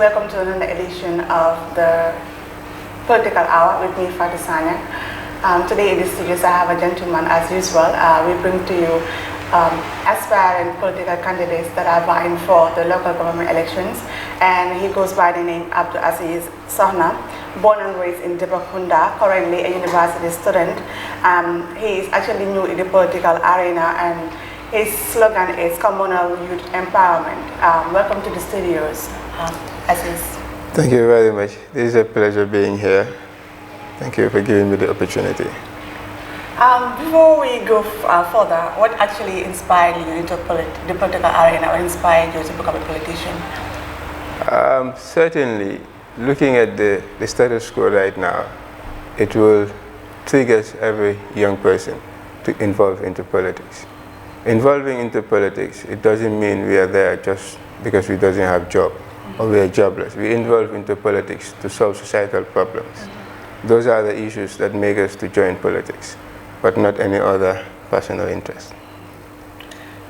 welcome to another edition of the Political Hour with me, Fatih Sanya. Today in the studios I have a gentleman as usual. We bring to you aspiring political candidates that are vying for the local government elections, and he goes by the name Abdou Aziz Sohna, born and raised in Dippa, Kunda, currently a university student. He is actually new in the political arena, and his slogan is Communal Youth Empowerment. Welcome to the studios, Aziz. Thank you very much. It is a pleasure being here. Thank you for giving me the opportunity. Before we go further, what actually inspired you into the political arena, or inspired you to become a politician? Certainly, looking at the status quo right now, it will trigger every young person to involve into politics. Involving into politics, it doesn't mean we are there just because we doesn't have job or we are jobless. We involve into politics to solve societal problems. Those are the issues that make us to join politics, but not any other personal interest.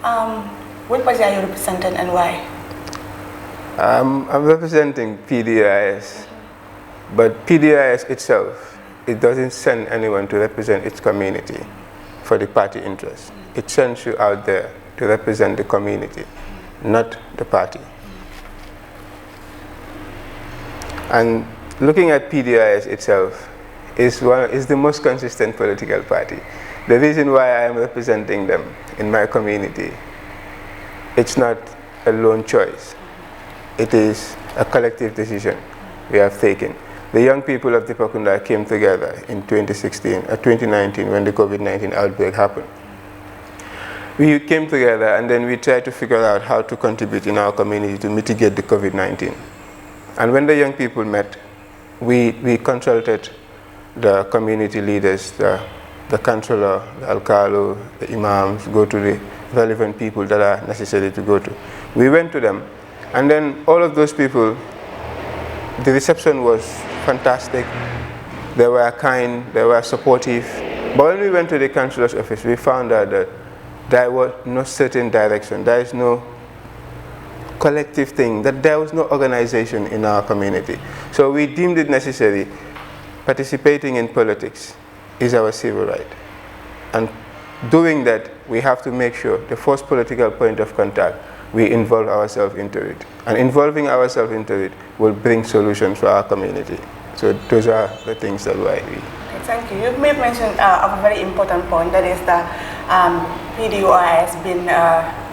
What party are you representing and why? I'm representing Pdois, but Pdois itself, it doesn't send anyone to represent its community for the party interest. It sends you out there to represent the community, not the party. And looking at Pdois itself is the most consistent political party. The reason why I am representing them in my community, it's not a lone choice. It is a collective decision we have taken. The young people of Dippa Kunda came together in 2019 when the COVID-19 outbreak happened. We came together and then we tried to figure out how to contribute in our community to mitigate the COVID-19. And when the young people met, we consulted the community leaders, the councillor, the alcalde, the imams, go to the relevant people that are necessary to go to. We went to them, and then all of those people, the reception was fantastic. They were kind, they were supportive. But when we went to the councillor's office, we found out that there was no certain direction. There is no collective thing, that there was no organization in our community. So we deemed it necessary. Participating in politics is our civil right. And doing that, we have to make sure the first political point of contact, we involve ourselves into it. And involving ourselves into it will bring solutions for our community. So those are the things that why we... Thank you. You made mention of a very important point, that is that Pdois has been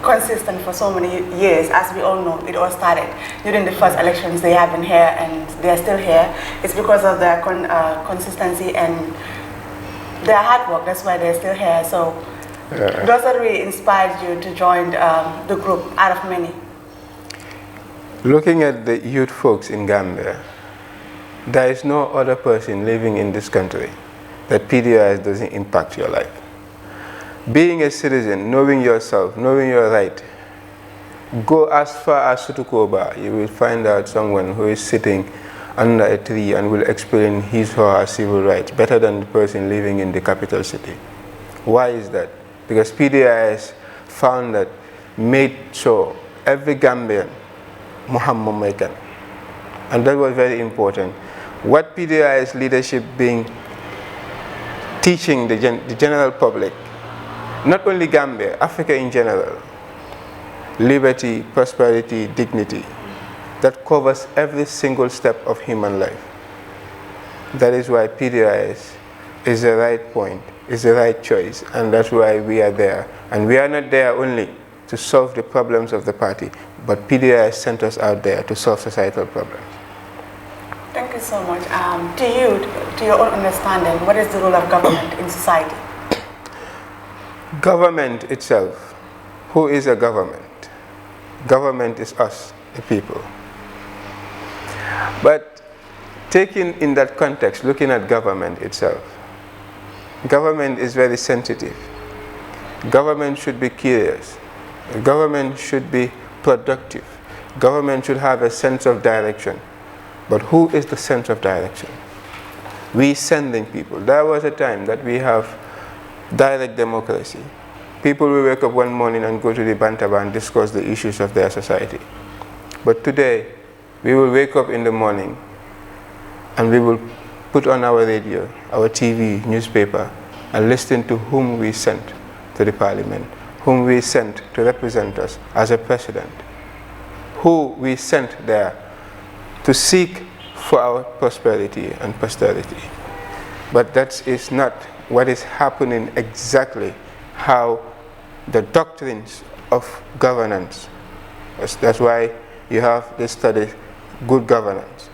consistent for so many years. As we all know, it all started during the first elections. They have been here and they are still here. It's because of their consistency and their hard work. That's why they're still here. So does that really inspired you to join the group out of many? Looking at the youth folks in Gambia, there is no other person living in this country that Pdois doesn't impact your life. Being a citizen, knowing yourself, knowing your right, go as far as Sutukoba, you will find out someone who is sitting under a tree and will explain his or her civil rights better than the person living in the capital city. Why is that? Because Pdois found that, made sure every Gambian, Muhammad Mekan. And that was very important. What Pdois leadership being teaching the general public, not only Gambia, Africa in general, liberty, prosperity, dignity, that covers every single step of human life. That is why Pdois is the right point, is the right choice, and that's why we are there. And we are not there only to solve the problems of the party, but Pdois sent us out there to solve societal problems. Thank you so much. To your own understanding, what is the role of government in society? Government itself. Who is a government? Government is us, the people. But taking in that context, looking at government itself, government is very sensitive. Government should be curious. Government should be productive. Government should have a sense of direction. But who is the sense of direction? We sending people. There was a time that we have direct democracy. People will wake up one morning and go to the Bantaba and discuss the issues of their society. But today, we will wake up in the morning and we will put on our radio, our TV, newspaper, and listen to whom we sent to the parliament, whom we sent to represent us as a president, who we sent there to seek for our prosperity and posterity. But that is not what is happening exactly, how the doctrines of governance. That's why you have this study, good governance.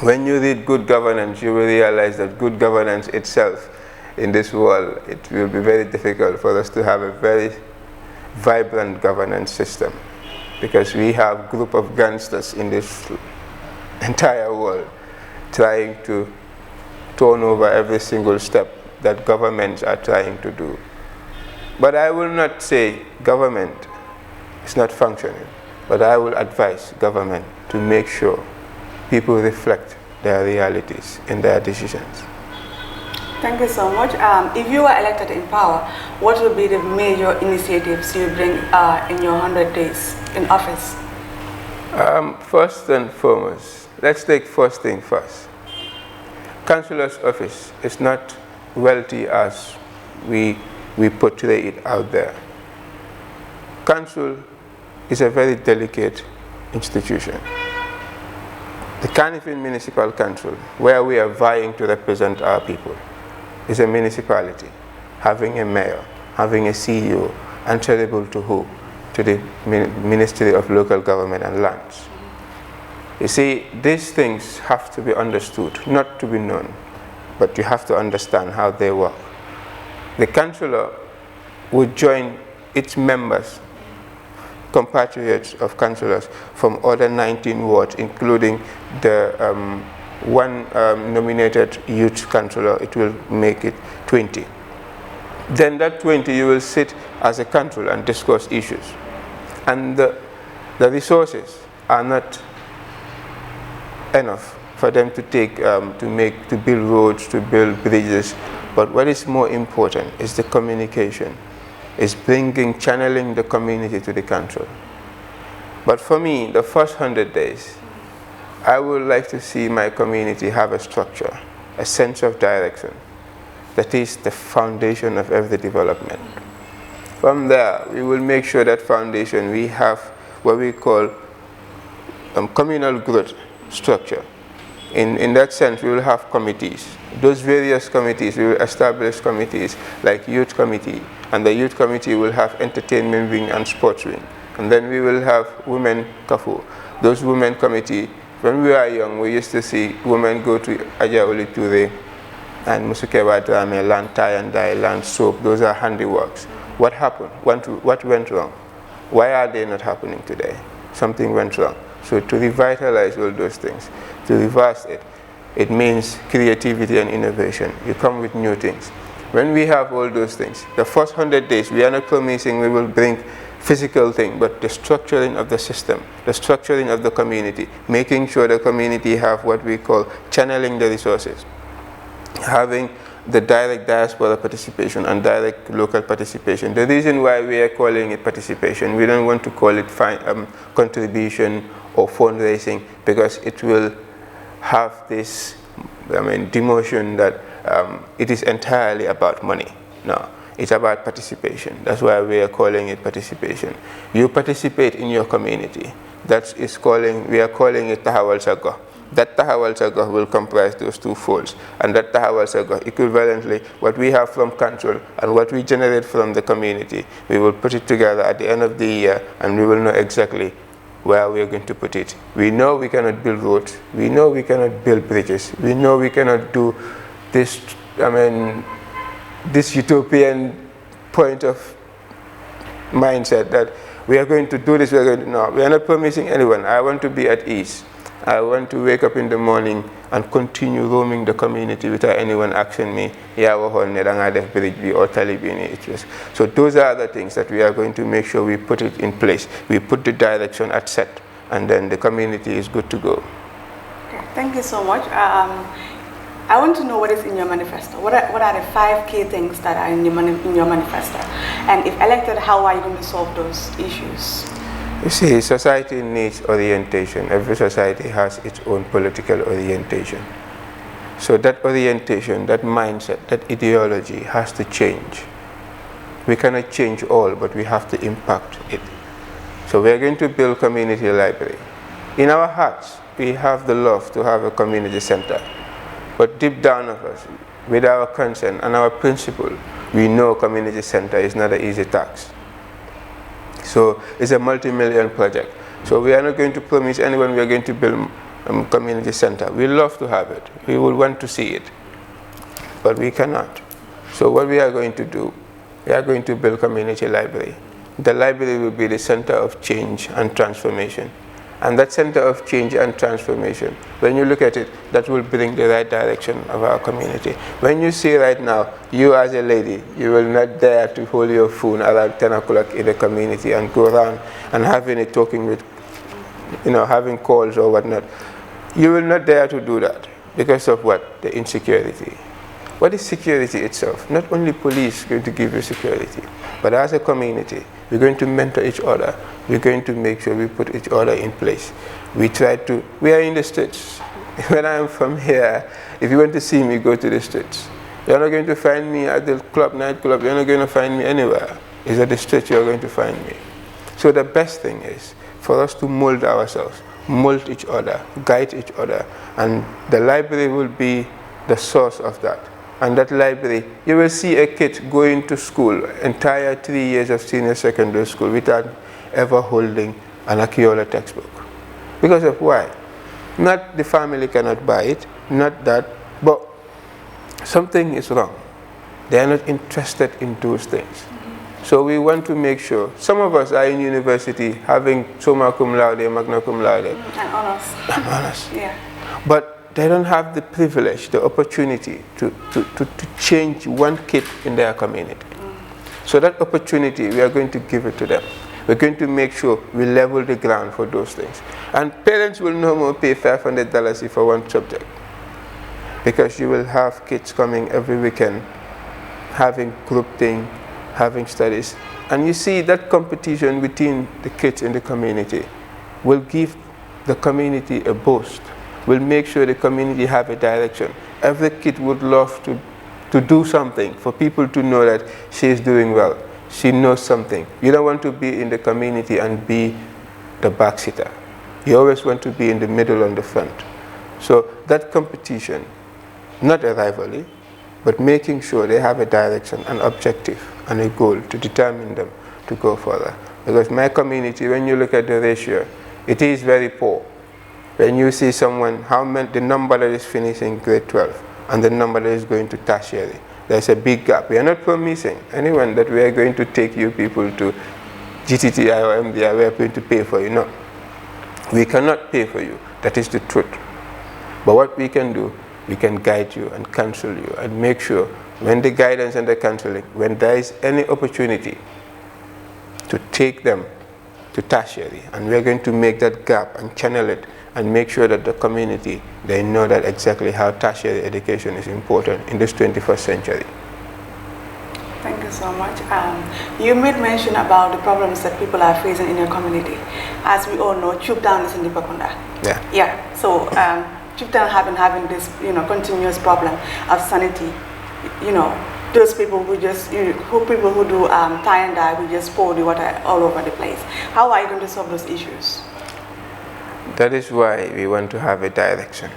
When you read good governance, you will realize that good governance itself in this world, it will be very difficult for us to have a very vibrant governance system, because we have a group of gangsters in this entire world trying to turn over every single step that governments are trying to do. But I will not say government is not functioning, but I will advise government to make sure people reflect their realities in their decisions. Thank you so much. If you are elected in power, what will be the major initiatives you bring in your 100 days in office? First and foremost, let's take first thing first. Councillor's office is not wealthy as we portray it out there. Council is a very delicate institution. The Kanifing Municipal Council, where we are vying to represent our people, is a municipality, having a mayor, having a CEO, answerable to who? To the Ministry of Local Government and Lands. You see, these things have to be understood, not to be known, but you have to understand how they work. The councillor would join its members, compatriots of councillors from other 19 wards, including the one nominated youth councillor. It will make it 20. Then that 20, you will sit as a council and discuss issues. And the resources are not enough for them to take, to build roads, to build bridges. But what is more important is the communication, is channeling the community to the council. But for me, the first 100 days, I would like to see my community have a structure, a sense of direction. That is the foundation of every development. From there, we will make sure that foundation, we have what we call communal growth structure. In that sense, we will have committees. Those various committees, we will establish committees like youth committee, and the youth committee will have entertainment wing and sports wing. And then we will have women kafu. Those women committee, when we were young, we used to see women go to Aja Oli Ture and Musukewa Drame, land tie and dye, land soap. Those are handiworks. What happened? What went wrong? Why are they not happening today? Something went wrong. So to revitalize all those things, to reverse it, it means creativity and innovation. You come with new things. When we have all those things, the first 100 days, we are not promising we will bring physical thing, but the structuring of the system, the structuring of the community, making sure the community have what we call channeling the resources, having the direct diaspora participation and direct local participation. The reason why we are calling it participation, we don't want to call it contribution or fundraising, because it will have this demotion that it is entirely about money. No, it's about participation. That's why we are calling it participation. You participate in your community. We are calling it Tahawal Sago. That Tahawal Sago will comprise those two folds. And that Tahawal Sago, equivalently, what we have from council and what we generate from the community, we will put it together at the end of the year, and we will know exactly where we are going to put it. We know we cannot build roads. We know we cannot build bridges. We know we cannot do this, this utopian point of mindset that we are going to do this, no, we are not promising anyone. I want to be at ease. I want to wake up in the morning and continue roaming the community without anyone asking me, or Talibini. So those are the things that we are going to make sure we put it in place. We put the direction at set, and then the community is good to go. Okay, thank you so much. I want to know what is in your manifesto. What are the 5 key things that are in your manifesto? And if elected, how are you going to solve those issues? You see, society needs orientation. Every society has its own political orientation. So that orientation, that mindset, that ideology has to change. We cannot change all, but we have to impact it. So we are going to build community library. In our hearts, we have the love to have a community center. But deep down of us, with our consent and our principle, we know community center is not an easy task. So it's a multi-million project. So we are not going to promise anyone we are going to build a community center. We love to have it. We would want to see it. But we cannot. So what we are going to do, we are going to build community library. The library will be the center of change and transformation. And that center of change and transformation, when you look at it, that will bring the right direction of our community. When you see right now, you as a lady, you will not dare to hold your phone around 10 o'clock in the community and go around and having it talking with, having calls or whatnot. You will not dare to do that because of what? The insecurity. What is security itself? Not only police going to give you security, but as a community, we're going to mentor each other. We're going to make sure we put each other in place. We are in the streets. When I'm from here, if you want to see me, go to the streets. You're not going to find me at the nightclub. You're not going to find me anywhere. It's at the streets you're going to find me. So the best thing is for us to mold ourselves, mold each other, guide each other, and the library will be the source of that. And that library, you will see a kid going to school, entire 3 years of senior secondary school without ever holding an Akiola textbook. Because of why? Not the family cannot buy it, not that, but something is wrong. They are not interested in those things. So we want to make sure, some of us are in university having summa cum laude, magna cum laude. And honors. And honors. Yeah. But they don't have the privilege, the opportunity to change one kid in their community. So that opportunity, we are going to give it to them. We're going to make sure we level the ground for those things. And parents will no more pay $500 for one subject, because you will have kids coming every weekend, having group thing, having studies. And you see that competition between the kids in the community will give the community a boost. Will make sure the community have a direction. Every kid would love to do something for people to know that she is doing well. She knows something. You don't want to be in the community and be the backseater. You always want to be in the middle and the front. So that competition, not a rivalry, but making sure they have a direction, an objective, and a goal to determine them to go further. Because my community, when you look at the ratio, it is very poor. When you see someone, the number that is finishing grade 12 and the number that is going to tertiary, there's a big gap. We are not promising anyone that we are going to take you people to GTTI or MDI, we are going to pay for you. No. We cannot pay for you. That is the truth. But what we can do, we can guide you and counsel you and make sure when the guidance and the counseling, when there is any opportunity to take them to tertiary, and we are going to make that gap and channel it and make sure that the community, they know that exactly how tertiary education is important in this 21st century. Thank you so much. You made mention about the problems that people are facing in your community. As we all know, Chuptown is in Dippa Kunda. Yeah. Yeah. So Chuptown have been having this, continuous problem of sanity. Those people who just, people who do tie and dye, who just pour the water all over the place. How are you going to solve those issues? That is why we want to have a direction.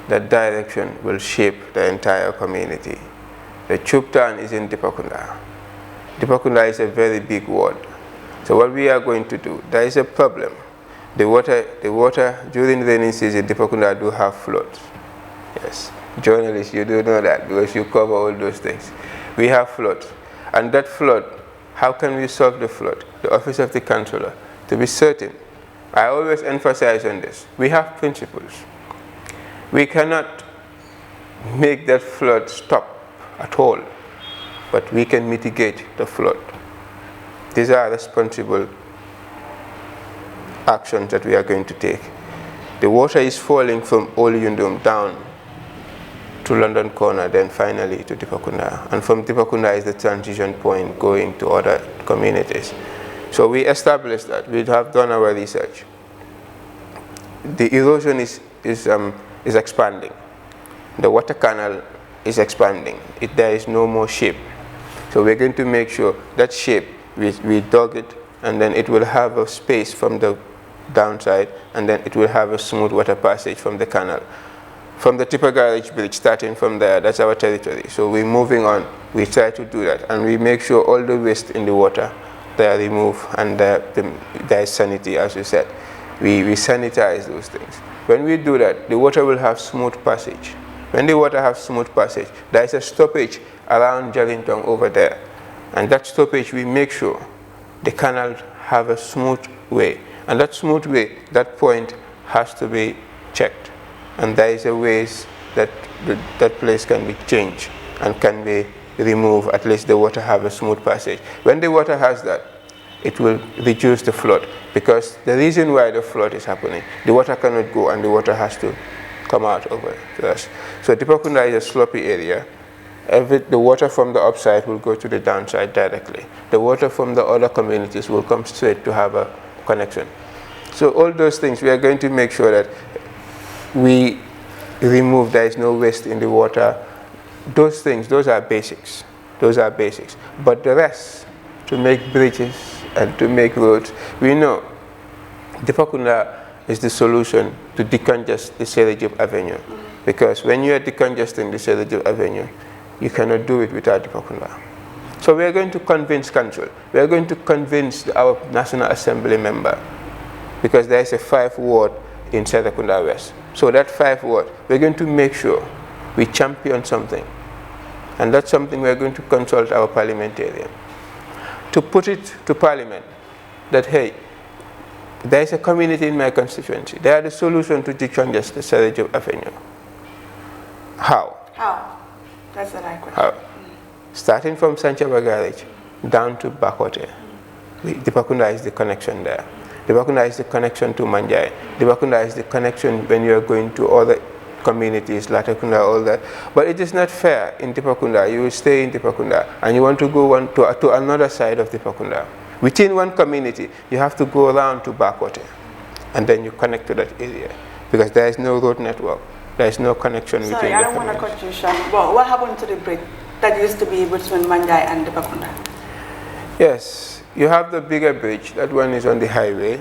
That direction will shape the entire community. The Chuptown is in Dippa Kunda. Dippa Kunda is a very big ward. So what we are going to do, there is a problem. The water during the rainy season, Dippa Kunda do have floods. Yes, journalists, you do know that because you cover all those things. We have floods. And that flood, how can we solve the flood? The office of the councillor, to be certain. I always emphasize on this. We have principles. We cannot make that flood stop at all, but we can mitigate the flood. These are responsible actions that we are going to take. The water is falling from Old Yundum down to London Corner, then finally to Dippa Kunda. And from Dippa Kunda is the transition point going to other communities. So we established that. We have done our research. The erosion is expanding. The water canal is expanding. There is no more shape. So we're going to make sure that shape, we dug it, and then it will have a space from the downside, and then it will have a smooth water passage from the canal. From the Dippa Garage Bridge, starting from there, that's our territory. So we're moving on. We try to do that, and we make sure all the waste in the water, they are removed, and there is sanity, as you said. We sanitize those things. When we do that, the water will have smooth passage. When the water has smooth passage, there is a stoppage around Jarintong over there. And that stoppage, we make sure the canal have a smooth way. And that smooth way, that point has to be checked. And there is a ways that that place can be changed and can be removed, at least the water have a smooth passage. When the water has that, it will reduce the flood, because the reason why the flood is happening, the water cannot go and the water has to come out over to us. So Dippa Kunda is a sloppy area. The water from the upside will go to the downside directly. The water from the other communities will come straight to have a connection. So all those things, we are going to make sure that we remove, there is no waste in the water. Those things, those are basics. Those are basics. But the rest, to make bridges and to make roads, we know Dippa Kunda is the solution to decongest the Serejib Avenue. Because when you are decongesting the Serejib Avenue, you cannot do it without Dippa Kunda. So we are going to convince council. We are going to convince our National Assembly member, because there is a 5-ward in Serekunda West. So that 5 ward, we're going to make sure we champion something. And that's something we're going to consult our parliamentarian. To put it to parliament, that hey, there is a community in my constituency. They are the solution to decongest the Serejib Avenue. How? How? That's the right question. How? Starting from Sanchaba Garage down to Bakote. Dippa Kunda is the connection there. Dippa Kunda is the connection to Manjai. Dippa Kunda is the connection when you are going to other communities, Latakunda, all that. But it is not fair in Dippa Kunda. You will stay in Dippa Kunda and you want to go to another side of Dippa Kunda. Within one community, you have to go around to Bakote, and then you connect to that area, because there is no road network. There is no connection between the Sorry, I don't want to cut you short. Well, what happened to the bridge that used to be between Manjai and Dippa Kunda? Yes, you have the bigger bridge. That one is on the highway,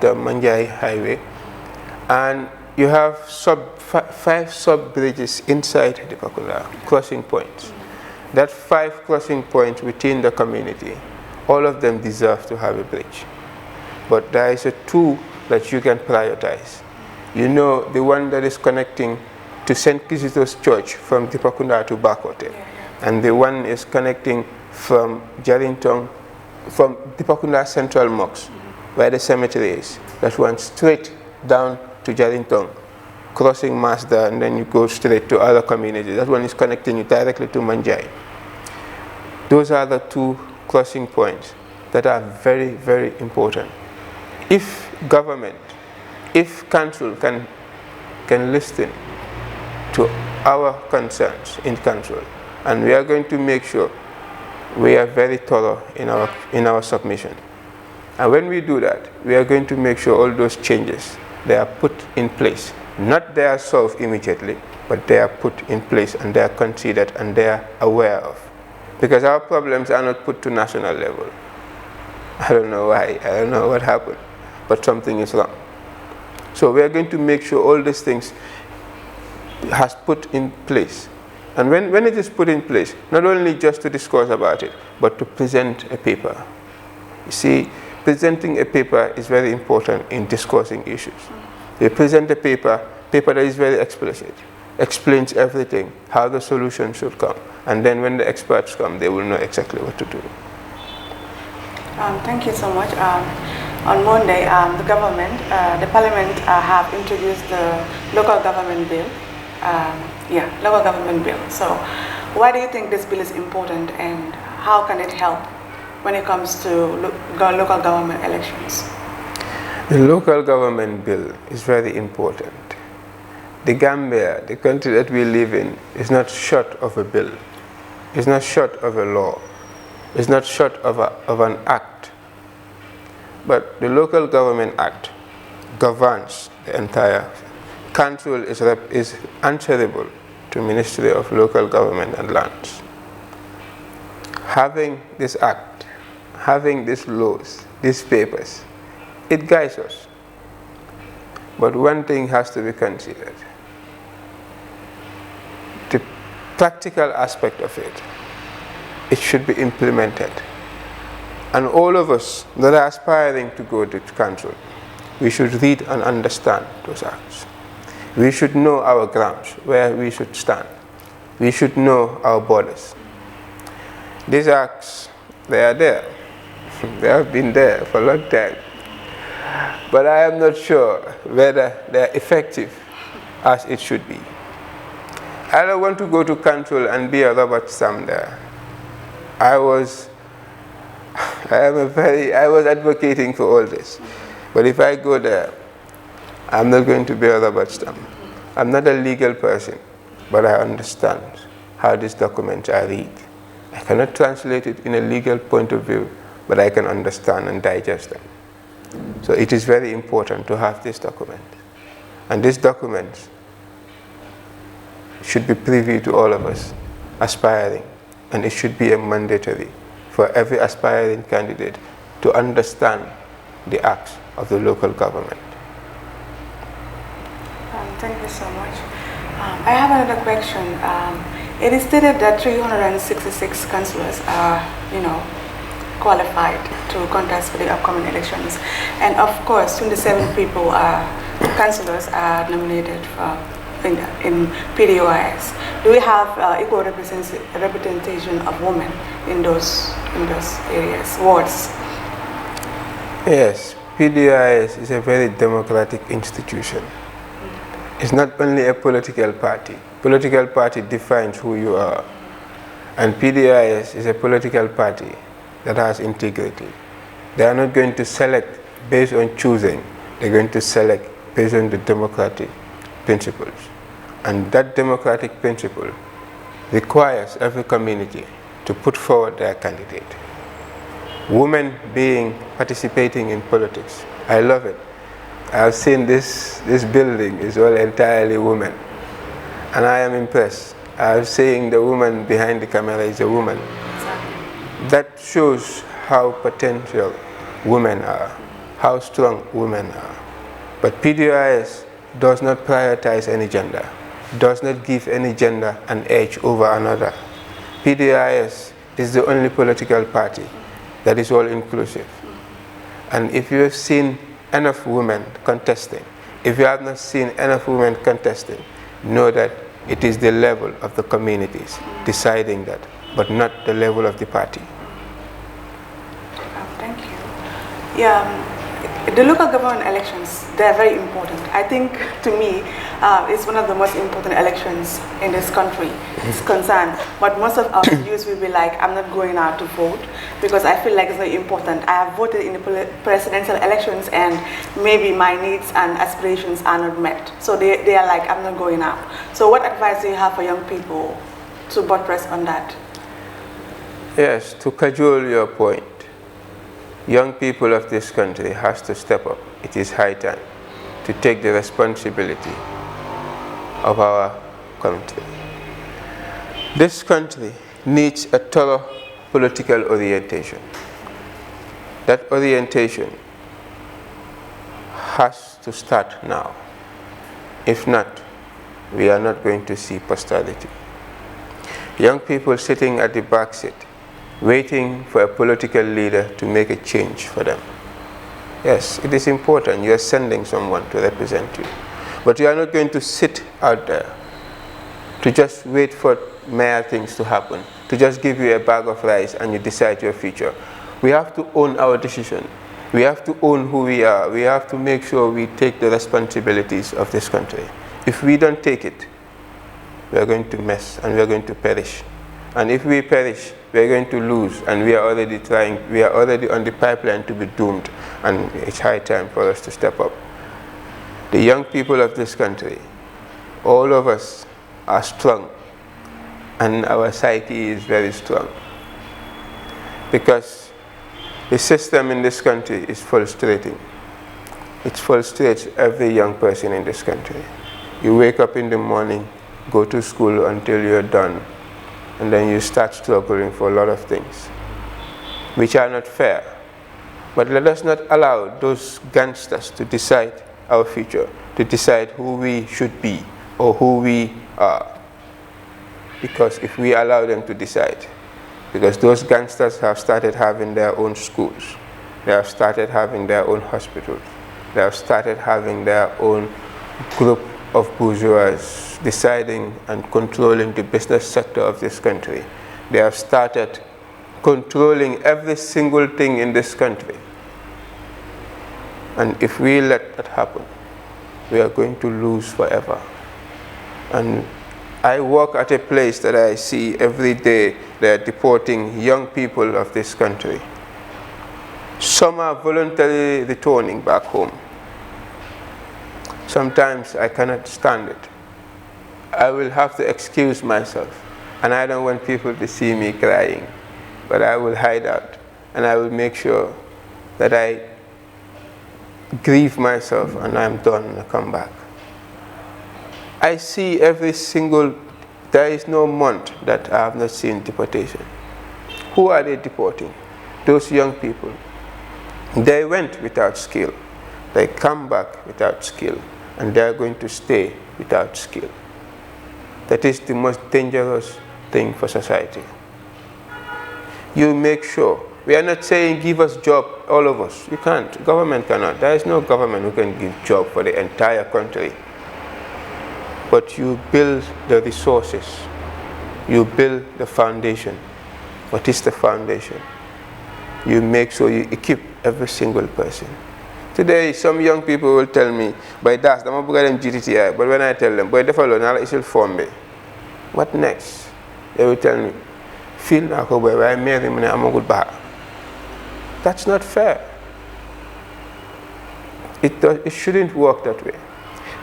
the Manjai highway, and you have 5 sub-bridges inside Dippa Kunda, crossing points. That 5 crossing points within the community, all of them deserve to have a bridge. But there is a 2 that you can prioritize. You know, the one that is connecting to St. Kizito's Church from Dippa Kunda to Bakote. And the one is connecting from Jarintong, from Dippa Kunda Central Mosque, where the cemetery is. That one straight down to Jarintong, crossing Mazda, and then you go straight to other communities. That one is connecting you directly to Manjai. Those are the 2 crossing points that are very, very important. If government, if council can listen to our concerns in council, and we are going to make sure we are very thorough in our submission. And when we do that, we are going to make sure all those changes, they are put in place. Not they are solved immediately, but they are put in place and they are considered and they are aware of. Because our problems are not put to national level. I don't know why, I don't know what happened, but something is wrong. So we are going to make sure all these things has put in place. And when it is put in place, not only just to discuss about it, but to present a paper. You see, presenting a paper is very important in discussing issues. We present a paper that is very explicit, explains everything, how the solution should come. And then when the experts come, they will know exactly what to do. Thank you so much. On Monday, the government, the parliament have introduced the local government bill. Local government bill. So why do you think this bill is important, and how can it help when it comes to local government elections? The local government bill is very important. The Gambia, the country that we live in, is not short of a bill. It's not short of a law. It's not short of an act But the Local Government Act governs the entire. Council is answerable to Ministry of Local Government and Lands. Having this act, having these laws, these papers, it guides us. But one thing has to be considered. The practical aspect of it, it should be implemented. And all of us that are aspiring to go to council, we should read and understand those acts. We should know our grounds, where we should stand. We should know our borders. These acts, they are there. They have been there for a long time. But I am not sure whether they are effective as it should be. I don't want to go to council and be a Robert Stam there. I was advocating for all this. But if I go there, I'm not going to be a Robert Stam. I'm not a legal person, but I understand how these documents are read. I cannot translate it in a legal point of view, but I can understand and digest them. So it is very important to have this document. And these documents should be privy to all of us aspiring, and it should be a mandatory for every aspiring candidate to understand the acts of the local government. Thank you so much. I have another question. It is stated that 366 councillors are, qualified to contest for the upcoming elections, and of course, 27 councillors are nominated in Pdois. Do we have equal representation of women in those areas, wards? Yes, Pdois is a very democratic institution. It's not only a political party. Political party defines who you are. And Pdois is a political party that has integrity. They are not going to select based on choosing. They're going to select based on the democratic principles. And that democratic principle requires every community to put forward their candidate. Women participating in politics, I love it. I've seen this building is all entirely women, and I am impressed. I'm seeing the woman behind the camera is a woman. That shows how potential women are, how strong women are. But Pdois does not prioritize any gender, does not give any gender an edge over another. Pdois is the only political party that is all inclusive. And if you have seen enough women contesting, if you have not seen enough women contesting, know that it is the level of the communities deciding that, but not the level of the party. Thank you. Yeah, the local government elections, they're very important. I think, to me, it's one of the most important elections in this country. It's concerned, but most of our youth will be like, I'm not going out to vote because I feel like it's very important. I have voted in the presidential elections and maybe my needs and aspirations are not met. So they are like, I'm not going out. So what advice do you have for young people to buttress on that? Yes, to cajole your point, young people of this country has to step up. It is high time to take the responsibility of our country. This country needs a thorough political orientation. That orientation has to start now. If not, we are not going to see posterity. Young people sitting at the back seat, waiting for a political leader to make a change for them. Yes, it is important. You are sending someone to represent you. But you are not going to sit out there to just wait for mere things to happen, to just give you a bag of rice and you decide your future. We have to own our decision. We have to own who we are. We have to make sure we take the responsibilities of this country. If we don't take it, we are going to mess and we are going to perish. And if we perish, we are going to lose, and we are already on the pipeline to be doomed, and it's high time for us to step up. The young people of this country, all of us are strong, and our psyche is very strong. Because The system in this country is frustrating. It frustrates every young person in this country. You wake up in the morning, go to school until you're done, and then you start struggling for a lot of things, which are not fair. But let us not allow those gangsters to decide our future, to decide who we should be or who we are. Because if we allow them to decide, because those gangsters have started having their own schools, they have started having their own hospitals, they have started having their own group of bourgeois deciding and controlling the business sector of this country. They have started controlling every single thing in this country. And if we let that happen, we are going to lose forever. And I work at a place that I see every day they are deporting young people of this country. Some are voluntarily returning back home. Sometimes I cannot stand it. I will have to excuse myself, and I don't want people to see me crying, but I will hide out, and I will make sure that I grieve myself and I'm done and I come back. I see every single, there is no month that I have not seen deportation. Who are they deporting? Those young people. They went without skill. They come back without skill, and they are going to stay without skill. That is the most dangerous thing for society. You make sure. We are not saying give us job, all of us. You can't. Government cannot. There is no government who can give job for the entire country. But you build the resources. You build the foundation. What is the foundation? You make sure you equip every single person. Today, some young people will tell me, by das, I'm going to them GTTI, but when I tell them, boy, defalo, nala isil form be. What next? They will tell me, feel na ko boy, I marry me, I'm a good bar. That's not fair. It shouldn't work that way.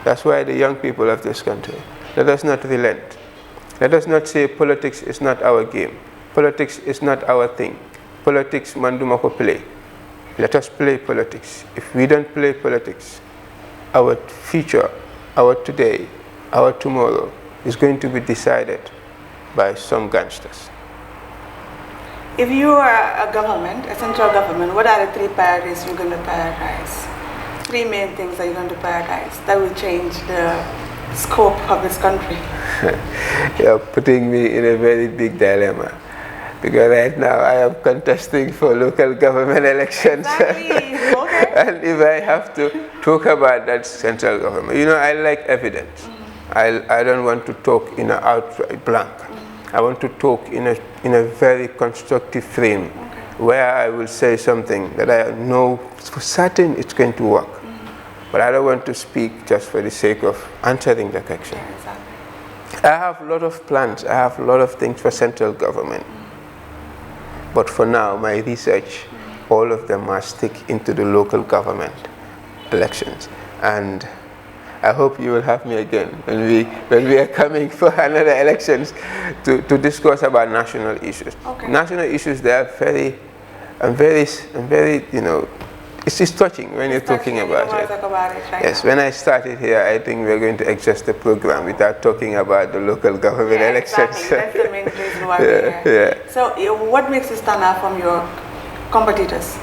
That's why the young people of this country, let us not relent. Let us not say politics is not our game. Politics is not our thing. Politics, manduma ko play. Let us play politics. If we don't play politics, our future, our today, our tomorrow is going to be decided by some gangsters. If you are a government, a central government, what are the 3 priorities you're going to prioritize? 3 main things that you're going to prioritize that will change the scope of this country? You're putting me in a very big dilemma. Because right now I am contesting for local government elections. Exactly. Okay. And if I have to talk about that central government, you know, I like evidence. I don't want to talk in an outright blank. I want to talk in a very constructive frame, where I will say something that I know for certain it's going to work. But I don't want to speak just for the sake of answering the question. Yeah, exactly. I have a lot of plans. I have a lot of things for central government. But for now, my research, all of them are stick into the local government elections. And I hope you will have me again when we are coming for another elections to discuss about national issues. Okay. National issues, they are very, you know, it's just touching when you're talking about it. Yes, when I started here, I think we're going to exhaust the program without talking about the local government elections. Exactly. That's the main reason why we're here. So what makes you stand out from your competitors?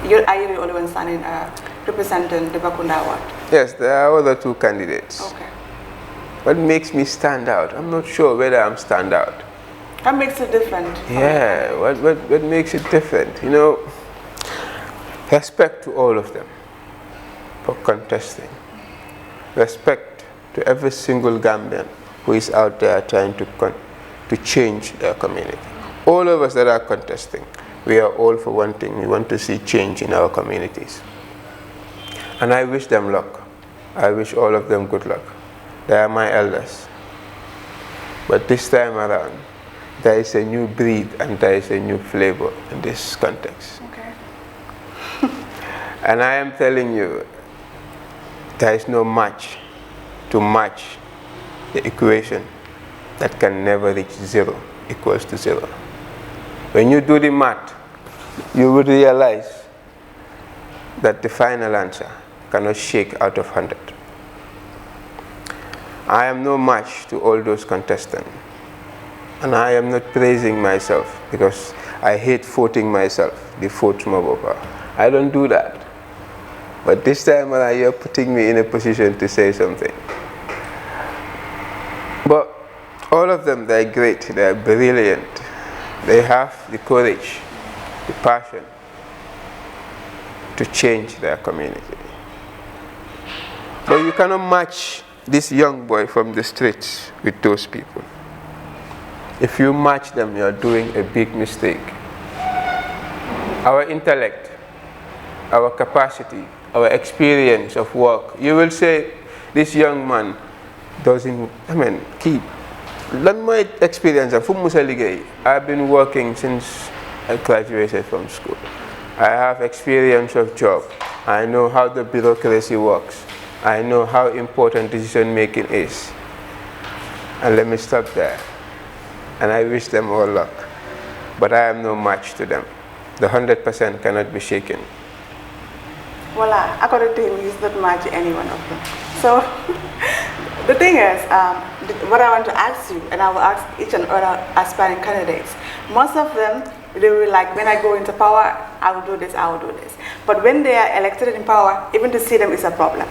Are you the only one standing representing Dippa Kunda Award? Yes, there are other 2 candidates. Okay. What makes me stand out? I'm not sure whether I'm stand out. What makes it different? Yeah, what makes it different? You know, respect to all of them for contesting. Respect to every single Gambian who is out there trying to change their community. All of us that are contesting, we are all for one thing. We want to see change in our communities. And I wish them luck. I wish all of them good luck. They are my elders. But this time around, there is a new breed and there is a new flavor in this context. Okay. And I am telling you, there is no match to match the equation that can never reach 0 equals to 0. When you do the math, you would realize that the final answer cannot shake out of 100. I am no match to all those contestants. And I am not praising myself because I hate voting myself, the vote mobopa. I don't do that. But this time around, you're putting me in a position to say something. But all of them, they're great, they're brilliant. They have the courage, the passion to change their community. But you cannot match this young boy from the streets with those people. If you match them, you're doing a big mistake. Our intellect, our capacity, our experience of work, you will say, this young man doesn't, keep. Learn my experience. I've been working since I graduated from school. I have experience of job. I know how the bureaucracy works. I know how important decision making is. And let me stop there. And I wish them all luck. But I am no match to them. The 100% cannot be shaken. Voila, according to him, he's not match any one of them. So, the thing is, what I want to ask you, and I will ask each and other aspiring candidates, most of them, they will like, when I go into power, I will do this, I will do this. But when they are elected in power, even to see them is a problem.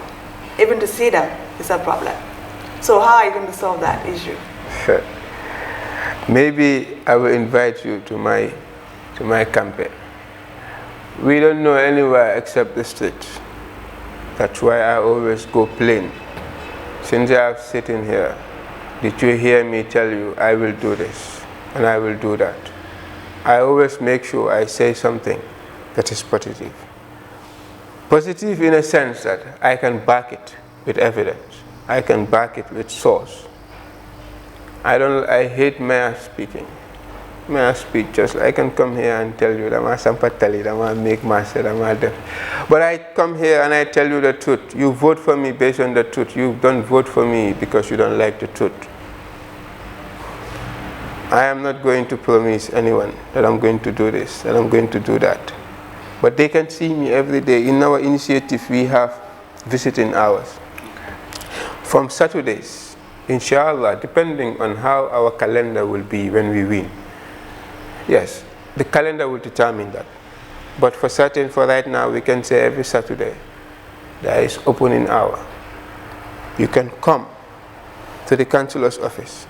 Even to see them is a problem. So how are you going to solve that issue? Sure. Maybe I will invite you to my campaign. We don't know anywhere except the streets. That's why I always go plain. Since I have sitting here, did you hear me tell you I will do this and I will do that? I always make sure I say something that is positive. Positive in a sense that I can back it with evidence. I can back it with source. I hate mayor speaking. Mayor speech, just I can come here and tell you that I'm sampatali, that I'm make master, but I come here and I tell you the truth. You vote for me based on the truth. You don't vote for me because you don't like the truth. I am not going to promise anyone that I'm going to do this, that I'm going to do that. But they can see me every day. In our initiative, we have visiting hours. From Saturdays, inshallah, depending on how our calendar will be when we win. Yes, the calendar will determine that. But for right now, we can say every Saturday, there is opening hour. You can come to the councillor's office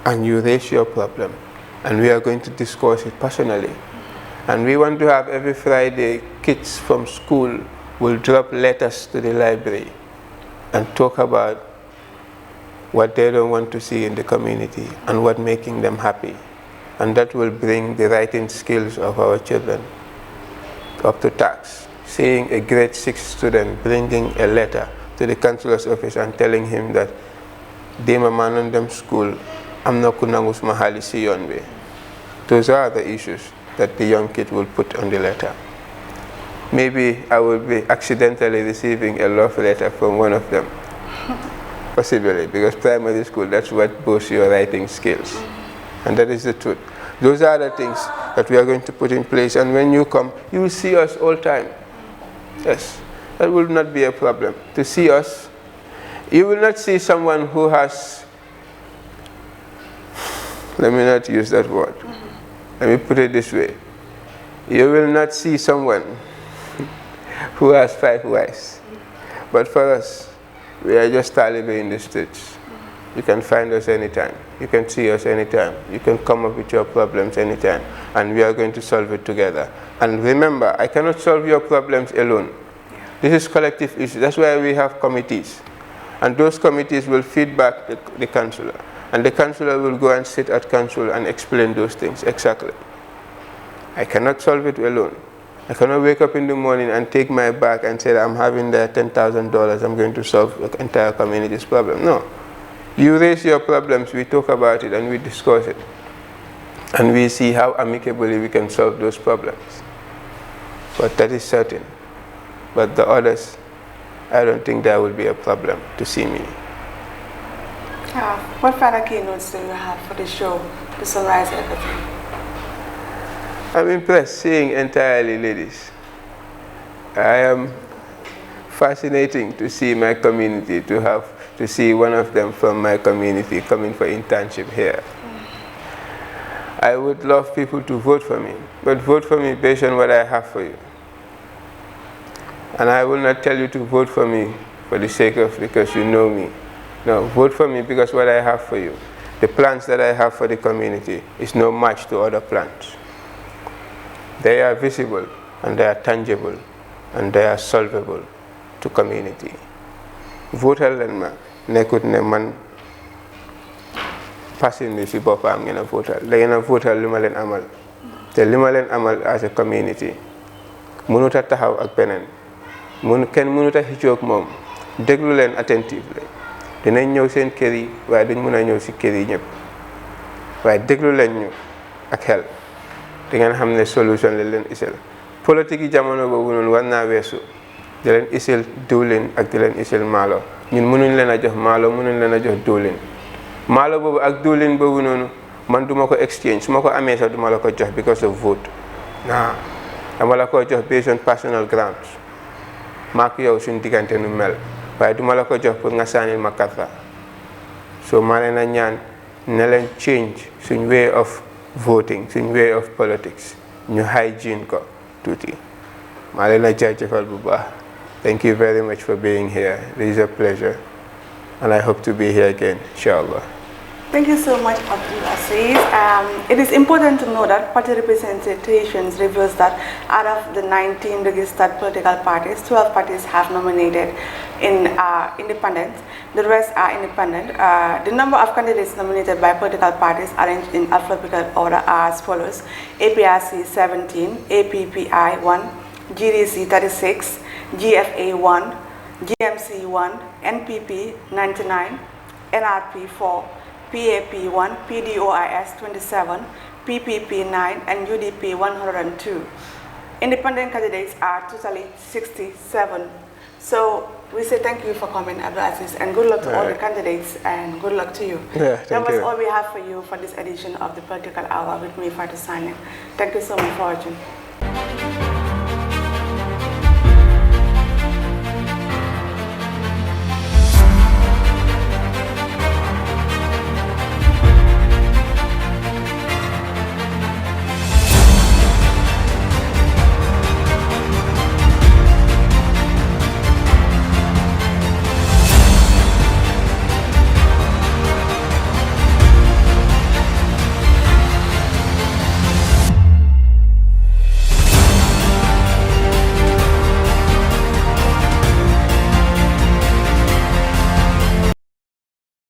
and you raise your problem. And we are going to discuss it personally. And we want to have every Friday, kids from school will drop letters to the library and talk about what they don't want to see in the community and what making them happy. And that will bring the writing skills of our children up to task. Seeing a grade 6 student bringing a letter to the councillor's office and telling him that Dema Manondem school, I'm not kunangus mahali si yonwe. Those are the issues that the young kid will put on the letter. Maybe I will be accidentally receiving a love letter from one of them. Possibly, because primary school, that's what boosts your writing skills. And that is the truth. Those are the things that we are going to put in place. And when you come, you will see us all the time. Yes, that will not be a problem. To see us, you will not see someone who has, let me not use that word. Let me put it this way. You will not see someone who has 5 wives. But for us, we are just Taliban in the streets. You can find us anytime. You can see us anytime. You can come up with your problems anytime. And we are going to solve it together. And remember, I cannot solve your problems alone. This is collective issue. That's why we have committees. And those committees will feed back the councillor. And the councillor will go and sit at council and explain those things exactly. I cannot solve it alone. I cannot wake up in the morning and take my bag and say that I'm having the $10,000, I'm going to solve the entire community's problem. No. You raise your problems, we talk about it and we discuss it. And we see how amicably we can solve those problems. But that is certain. But the others, I don't think there will be a problem to see me. What final keynotes do you have for the show to summarize everything? I'm impressed seeing entirely ladies. I am fascinating to see my community, to see one of them from my community coming for internship here. I would love people to vote for me, but vote for me based on what I have for you. And I will not tell you to vote for me for the sake of because you know me. No, vote for me because what I have for you. The plans that I have for the community is no match to other plans. They are visible and they are tangible and they are solvable to community. Votal len ma nekut ne man passing si bopam ngena votal. Da ngena votal lima len amal. Te lima len amal as a community. Munuta taxaw ak benen. Ken munuta xicok mom. Deglu len attentively. Dinañ ñew seen kër yi waaye duñ mëna ñew ci kër yi ñëpp. Waaye deglu len ñu ak xel. Di ngeen xam ne solution la leen isel. Politique yi jamono boobu noonu war naa weesu. Di leen isel diwlin ak di leen isel maalo. Ñun mënuñ leen a jox maalo mënuñ leen a jox diwlin. Maalo boobu ak diwlin boobu noonu man duma ko exchange su ma ko amee sax duma la ko jox because of vote. Nah, dama la ko jox based on personal grounds. Maak yow suñ diggante nu mel. Waaye duma la ko jox pour nga sànnil ma karta. So maa leen a ñaan ne leen change suñ way of voting, suñ way of politics. Ñu hygiene ko tuuti. Maa leen a jaajëfal bu baax. Thank you very much for being here. It is a pleasure. And I hope to be here again, inshallah. Thank you so much, Abdou Aziz. It is important to know that party representations reveals that out of the 19 registered political parties, 12 parties have nominated in independents. The rest are independent. The number of candidates nominated by political parties arranged in alphabetical order are as follows: APRC 17, APPI 1, GDC 36, GFA 1, GMC 1, NPP 99, NRP 4, PAP 1, PDOIS 27, PPP 9, and UDP 102. Independent candidates are totally 67. So we say thank you for coming, Abdou Aziz, and good luck to all the candidates, and good luck to you. Yeah, that was all we have for you for this edition of the Political Hour with me, Fatou Sanya. Thank you so much for watching.